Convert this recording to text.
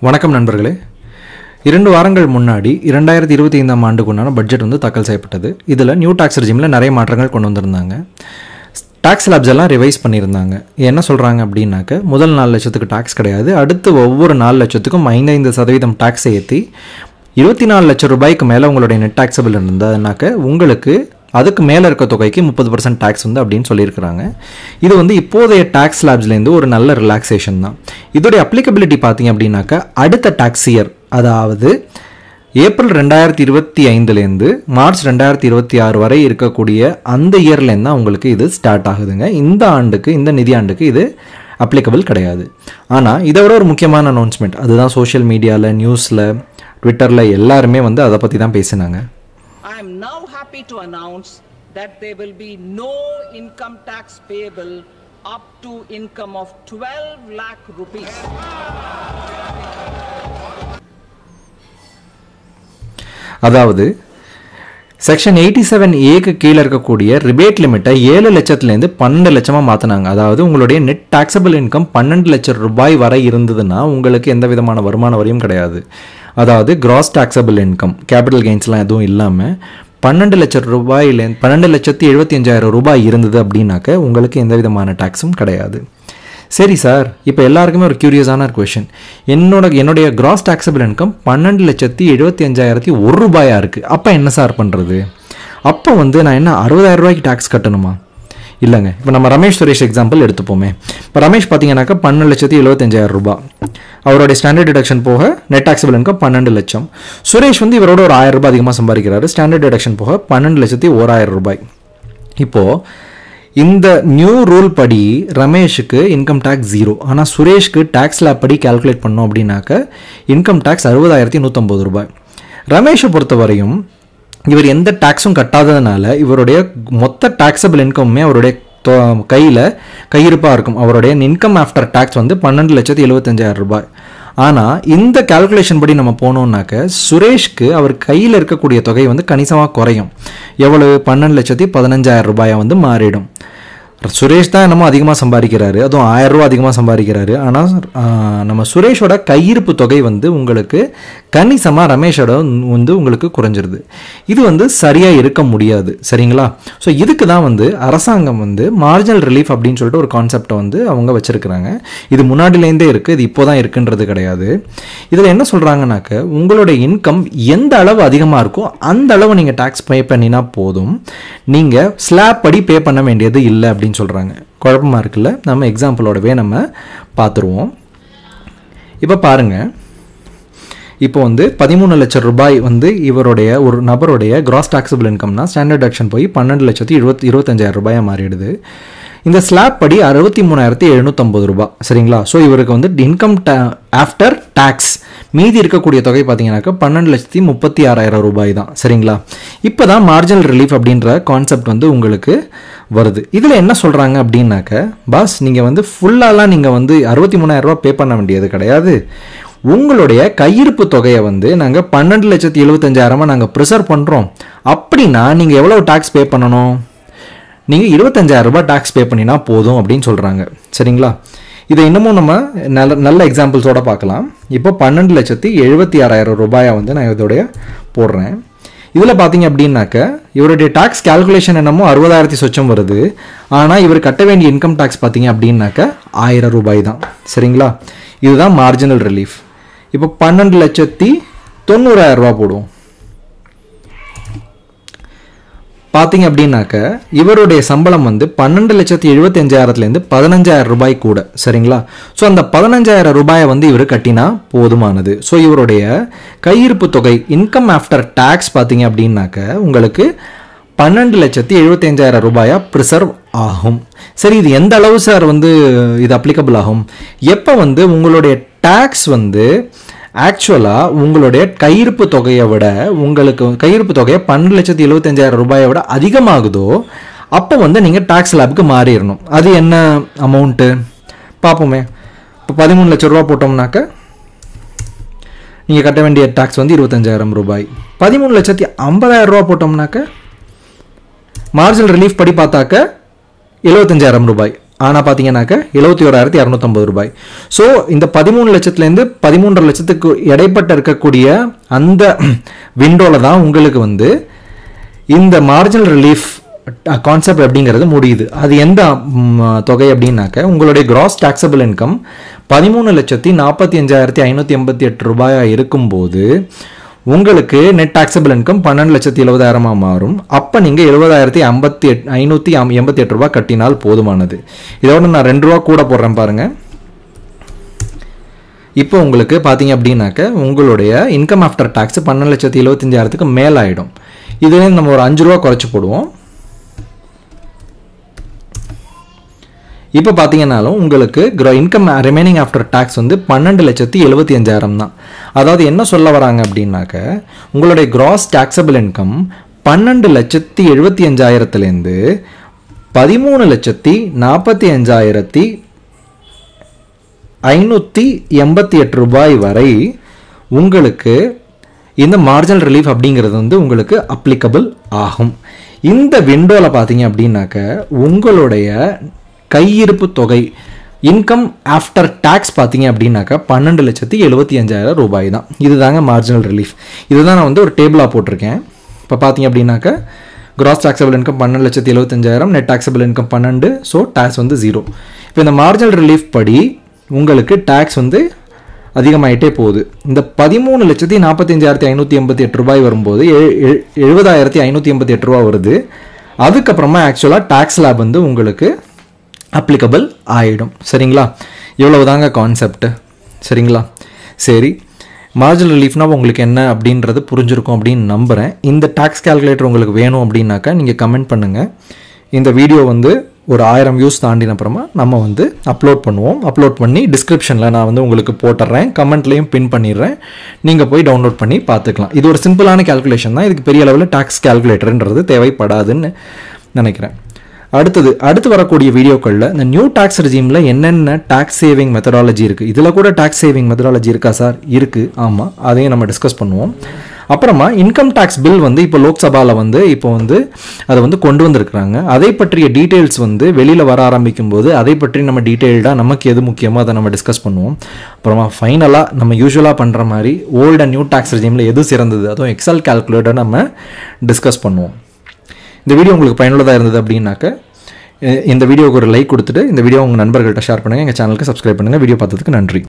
வணக்கம் நண்பர்களே. 2 வாரங்கள் முன்னாடி 2025ஆம் ஆண்டுக்குண்டான பட்ஜெட் வந்து தாக்கல் செய்யப்பட்டது. இதில் நியூ டாக்ஸ் ரெஜிமில் நிறைய மாற்றங்கள் கொண்டு வந்திருந்தாங்க. டாக்ஸ் லேப்ஸ் எல்லாம் ரிவைஸ் பண்ணியிருந்தாங்க. என்ன சொல்கிறாங்க அப்படின்னாக்க, முதல் 4 லட்சத்துக்கு டாக்ஸ் கிடையாது, அடுத்து ஒவ்வொரு 4 லட்சத்துக்கும் 5% டாக்ஸ் ஏற்றி 24 லட்சம் ரூபாய்க்கு மேலே உங்களுடைய நெட் டாக்ஸபிள் இருந்ததுனாக்க உங்களுக்கு அதுக்கு மேலே இருக்க தொகைக்கு 30% டேக்ஸ் வந்து அப்படின்னு சொல்லியிருக்கிறாங்க. இது வந்து இப்போதைய டேக்ஸ் ஸ்லாப்ஸ்லேருந்து ஒரு நல்ல ரிலாக்ஸேஷன் தான். இதோடைய அப்ளிகபிலிட்டி பார்த்தீங்க அப்படின்னாக்கா அடுத்த டாக்ஸ் இயர், அதாவது ஏப்ரல் 2025லேருந்து மார்ச் 2026 வரை இருக்கக்கூடிய அந்த இயர்லேருந்து தான் உங்களுக்கு இது ஸ்டார்ட் ஆகுதுங்க. இந்த ஆண்டுக்கு, இந்த நிதி ஆண்டுக்கு இது அப்ளிகபிள் கிடையாது. ஆனால் இதை விட ஒரு முக்கியமான அனௌன்ஸ்மெண்ட், அதுதான் சோஷியல் மீடியாவில், நியூஸில், ட்விட்டரில் எல்லாருமே வந்து அதை பற்றி தான் பேசினாங்க. I am now happy to announce that there will be no income tax payable up to income of 12 lakh rupees. அதாவது செக்ஷன் 87A கீழே இருக்கக்கூடிய ரிபேட் லிமிட்டை 7 லட்சத்துலேருந்து 12 லட்சமாக மாற்றினாங்க. அதாவது உங்களுடைய நெட் டாக்ஸபிள் இன்கம் 12 லட்சம் ரூபாய் வரை இருந்ததுன்னா உங்களுக்கு எந்த விதமான வருமான வரியும் கிடையாது. அதாவது கிராஸ் டாக்ஸபிள் இன்கம், கேபிட்டல் கெயின்ஸ்லாம் எதுவும் இல்லாமல் 12 லட்சம் ரூபாயிலேருந்து 12,75,000 ரூபாய் இருந்தது அப்படின்னாக்க உங்களுக்கு எந்த விதமான டாக்ஸும் கிடையாது. சரி சார், இப்போ எல்லாருக்குமே ஒரு க்யூரியஸான கொஷின், என்னுடைய கிராஸ் டாக்ஸபிள் இன்கம் 12,75,001 ரூபாயாக இருக்குது, அப்போ என்ன சார் பண்ணுறது? அப்போ வந்து நான் என்ன 60,000 ரூபாய்க்கு டாக்ஸ் கட்டணுமா? இல்லைங்க. இப்போ நம்ம ரமேஷ் சுரேஷ் எக்ஸாம்பிள் எடுத்துப்போமே. இப்போ ரமேஷ் பார்த்தீங்கன்னாக்கா 12,75,000 ரூபாய், அவருடைய ஸ்டாண்டர்ட் டிடக்ஷன் போக நெட் டாக்ஸபிள் இன்கம் 12 லட்சம். சுரேஷ் வந்து இவரோட ஒரு 1000 ரூபாய் அதிகமாக சம்பாதிக்கிறாரு, ஸ்டாண்டர்ட் டிடக்ஷன் போக 12,01,000 ரூபாய். இப்போது இந்த நியூ ரூல் படி ரமேஷுக்கு இன்கம் டேக்ஸ் 0, ஆனால் சுரேஷ்க்கு டேக்ஸ் லேப் படி கால்குலேட் பண்ணோம் அப்படின்னாக்க இன்கம் டேக்ஸ் 60,150 ரூபாய். ரமேஷை பொறுத்தவரையும் இவர் எந்த டேக்ஸும் கட்டாததுனால இவருடைய மொத்த டாக்ஸபிள் இன்கமுமே அவருடைய கையிருப்பாக இருக்கும். அவருடைய இன்கம் ஆஃப்டர் டேக்ஸ் வந்து 12,75,000 ரூபாய். ஆனால் இந்த கால்குலேஷன் படி நம்ம போனோம்னாக்க சுரேஷ்க்கு அவர் கையில் இருக்கக்கூடிய தொகை வந்து கணிசமாக குறையும். எவ்வளவு? 12,15,000 ரூபாயை வந்து மாறிடும். சுரேஷ் தான் என்னமோ அதிகமாக சம்பாதிக்கிறாரு, அதுவும் 1000 ரூபா அதிகமாக சம்பாதிக்கிறாரு. ஆனால் நம்ம சுரேஷோட கையிருப்பு தொகை வந்து உங்களுக்கு கணிசமாக ரமேஷோட வந்து உங்களுக்கு குறைஞ்சிருது. இது வந்து சரியாக இருக்க முடியாது, சரிங்களா? ஸோ இதுக்கு தான் வந்து அரசாங்கம் வந்து மார்ஜினல் ரிலீஃப் அப்படின்னு சொல்லிட்டு ஒரு கான்செப்டை வந்து அவங்க வச்சுருக்கிறாங்க. இது முன்னாடிலேருந்தே இருக்குது, இது இப்போ தான் இருக்குன்றது கிடையாது. இதில் என்ன சொல்கிறாங்கனாக்க, உங்களுடைய இன்கம் எந்த அளவு அதிகமாக இருக்கோ அந்த அளவு நீங்கள் டேக்ஸ் பே பண்ணினா போதும், நீங்கள் ஸ்லாப் படி பே பண்ண வேண்டியது இல்லை அப்படின்னு சொல்கிறாங்க. குழப்பமாக இருக்குல்ல? நம்ம எக்ஸாம்பிளோடவே நம்ம பார்த்துருவோம். இப்போ பாருங்கள், இப்போ வந்து 13 லட்சம் ரூபாய் வந்து இவருடைய ஒரு நபருடைய கிராஸ் டாக்ஸபிள் இன்கம்னா ஸ்டாண்டர்ட் டிடக்ஷன் போய் 12,25,000 ரூபாயாக மாறிடுது. இந்த ஸ்லாப் படி 63,750 ரூபாய், சரிங்களா? ஸோ இவருக்கு வந்து இன்கம் ஆஃப்டர் டேக்ஸ் மீதி இருக்கக்கூடிய தொகை பார்த்தீங்கன்னாக்கா 12,36,000 ரூபாய் தான், சரிங்களா? இப்போ தான் மார்ஜினல் ரிலீஃப் அப்படின்ற கான்செப்ட் வந்து உங்களுக்கு வருது. இதில் என்ன சொல்கிறாங்க அப்படின்னாக்க, பாஸ் நீங்கள் வந்து ஃபுல்லாலாம் நீங்கள் வந்து 63,000 ரூபாய் பே பண்ண வேண்டியது கிடையாது, உங்களுடைய கையிருப்பு தொகையை வந்து நாங்கள் 12,75,000 நாங்கள் ப்ரிசர்வ் பண்ணுறோம். அப்படின்னா நீங்கள் எவ்வளோ டேக்ஸ் பே பண்ணணும்? நீங்கள் 25,000 ரூபாய் டேக்ஸ் பே பண்ணினா போதும் அப்படின்னு சொல்கிறாங்க, சரிங்களா? இதை இன்னமும் நம்ம நல்ல எக்ஸாம்பிள்ஸோடு பார்க்கலாம். இப்போ 12,76,000 ரூபாயை வந்து நான் இதோடைய போடுறேன். இதில் பார்த்தீங்க அப்படின்னாக்க இவருடைய டேக்ஸ் கால்குலேஷன் என்னமோ 60,000 சொச்சம் வருது, ஆனால் இவர் கட்ட வேண்டிய இன்கம் டேக்ஸ் பார்த்தீங்க அப்படின்னாக்க 1000 ரூபாய் தான், சரிங்களா? இதுதான் மார்ஜினல் ரிலீஃப். இப்போ 12,90,000 ரூபா போடுவோம். பார்த்தீங்க அப்படின்னாக்க இவருடைய சம்பளம் வந்து 12,75,000லேருந்து 15,000 ரூபாய் கூட, சரிங்களா? ஸோ அந்த 15,000 ரூபாயை வந்து இவர் கட்டினா போதுமானது. ஸோ இவருடைய கையிருப்பு தொகை இன்கம் ஆஃப்டர் டேக்ஸ் பார்த்தீங்க அப்படின்னாக்க உங்களுக்கு 12,75,000 ரூபாயாக ப்ரிசர்வ் ஆகும். சரி, இது எந்த அளவு சார் வந்து இது அப்ளிகபிள் ஆகும்? எப்போ வந்து உங்களுடைய டேக்ஸ் வந்து ஆக்சுவலாக உங்களுடைய கையிருப்பு தொகையை விட, உங்களுக்கு கையிருப்பு தொகையை 12,75,000 ரூபாயை விட அதிகமாகுதோ அப்போ வந்து நீங்கள் டேக்ஸ் லேபுக்கு மாறிடணும். அது என்ன அமௌண்ட்டு பார்ப்போமே. இப்போ 13 லட்சம் ரூபா போட்டோம்னாக்க நீங்கள் கட்ட வேண்டிய டேக்ஸ் வந்து 25,000 ரூபாய். 13,50,000 ரூபா போட்டோம்னாக்க மார்ஜினல் ரிலீஃப் படி பார்த்தாக்க 75,000 ரூபாய். ஆனால் பார்த்தீங்கன்னாக்க 71,250 ரூபாய். ஸோ இந்த 13 லட்சத்துலேருந்து 13.5 லட்சத்துக்கு இடைப்பட்ட இருக்கக்கூடிய அந்த விண்டோவில் தான் உங்களுக்கு வந்து இந்த மார்ஜினல் ரிலீஃப் கான்செப்ட் அப்படிங்கிறது முடியுது. அது எந்த தொகை அப்படின்னாக்க உங்களுடைய கிராஸ் டாக்ஸபிள் இன்கம் 13,45,588 ரூபாயாக இருக்கும்போது உங்களுக்கு நெட் டாக்ஸபிள் இன்கம் 12,70,000 மாறும். அப்போ நீங்கள் 70,588 ரூபாய் கட்டினால் போதுமானது. இதோட நான் 2 ரூபா கூட போடுறேன் பாருங்கள். இப்போ உங்களுக்கு பார்த்தீங்க அப்படின்னாக்க உங்களுடைய இன்கம் ஆஃப்டர் டாக்ஸ் 12,75,000க்கு மேலே ஆகிடும். இதுலேயே நம்ம ஒரு 5 ரூபா குறைச்சி போடுவோம். இப்போ பார்த்தீங்கன்னாலும் உங்களுக்கு இன்கம் ரிமைனிங் ஆஃப்டர் டேக்ஸ் வந்து 12,75,000 தான். அதாவது என்ன சொல்ல வராங்க அப்படின்னாக்க உங்களுடைய கிராஸ் டாக்ஸபிள் இன்கம் 12,75,000லேருந்து 13,45,588 ரூபாய் வரை உங்களுக்கு இந்த மார்ஜினல் ரிலீஃப் அப்படிங்கிறது வந்து உங்களுக்கு அப்ளிகபிள் ஆகும். இந்த விண்டோவில் பார்த்தீங்க அப்படின்னாக்க உங்களுடைய கையிருப்பு தொகை இன்கம் ஆஃப்டர் டேக்ஸ் பார்த்தீங்க அப்படின்னாக்கா 12,75,000 ரூபாய் தான். இதுதாங்க மார்ஜினல் ரிலீஃப். இதுதான் நான் வந்து ஒரு டேபிளாக போட்டிருக்கேன். இப்போ பார்த்தீங்க அப்படின்னாக்கா gross taxable income 12,75,000, net taxable income 12, so tax வந்து 0. இப்போ இந்த மார்ஜினல் ரிலீஃப் படி உங்களுக்கு டேக்ஸ் வந்து அதிகமாகிட்டே போகுது. இந்த 13,45,588 ரூபாய் வரும்போது 70,588 ரூபா வருது. அதுக்கப்புறமா ஆக்சுவலாக டேக்ஸ் லேப் வந்து உங்களுக்கு அப்ளிகபிள் ஆகிடும். சரிங்களா? இவ்வளவு தாங்க கான்செப்ட். சரிங்களா? சரி, மார்ஜினல் ரிலீஃப்னால் உங்களுக்கு என்ன அப்படின்றது புரிஞ்சிருக்கும் அப்படின்னு நம்புகிறேன். இந்த டேக்ஸ் கால்குலேட்டர் உங்களுக்கு வேணும் அப்படின்னாக்கா நீங்கள் கமெண்ட் பண்ணுங்கள். இந்த வீடியோ வந்து ஒரு 1000 வியூஸ் தாண்டின அப்புறமா நம்ம வந்து அப்லோட் பண்ணுவோம். அப்லோட் பண்ணி டிஸ்கிரிப்ஷனில் நான் வந்து உங்களுக்கு போட்டுடுறேன், கமெண்ட்லேயும் பின் பண்ணிடுறேன். நீங்கள் போய் டவுன்லோட் பண்ணி பார்த்துக்கலாம். இது ஒரு சிம்பிளான கேல்குலேஷன் தான். இதுக்கு பெரிய அளவில் டேக்ஸ் கால்குலேட்டர்ன்றது தேவைப்படாதுன்னு நினைக்கிறேன். அடுத்து வரக்கூடிய வீடியோக்களில் இந்த நியூ டாக்ஸ் ரெஜிமில் என்னென்ன டாக்ஸ் சேவிங் மெத்தடாலஜி இருக்குது, இதில் கூட டாக்ஸ் சேவிங் மெத்தடாலஜி இருக்கா சார்? இருக்குது, ஆமாம், அதையும் நம்ம டிஸ்கஸ் பண்ணுவோம். அப்புறமா இன்கம் டேக்ஸ் பில் வந்து இப்போ லோக்சபாவில் வந்து இப்போ வந்து அதை வந்து கொண்டு வந்திருக்கிறாங்க. அதை பற்றிய டீட்டெயில்ஸ் வந்து வெளியில் வர ஆரம்பிக்கும் போது அதை பற்றி நம்ம டீட்டெயில்டாக நமக்கு எது முக்கியமோ அதை நம்ம டிஸ்கஸ் பண்ணுவோம். அப்புறமா ஃபைனலாக நம்ம யூஸ்வலாக பண்ணுற மாதிரி ஓல்டு அண்ட் நியூ டாக்ஸ் ரெஜிமில் எது சிறந்தது, அதுவும் எக்ஸல் கால்குலேட்டர் நம்ம டிஸ்கஸ் பண்ணுவோம். இந்த வீடியோ உங்களுக்கு பயனுள்ளதாக இருந்தது அப்படின்னாக்க இந்த வீடியோவுக்கு ஒரு லைக் கொடுத்துட்டு இந்த வீடியோ உங்கள் நண்பர்கள்ட்ட ஷேர் பண்ணுங்கள். எங்கள் சேனலுக்கு சப்ஸ்கிரைப் பண்ணுங்கள். வீடியோ பார்த்ததுக்கு நன்றி.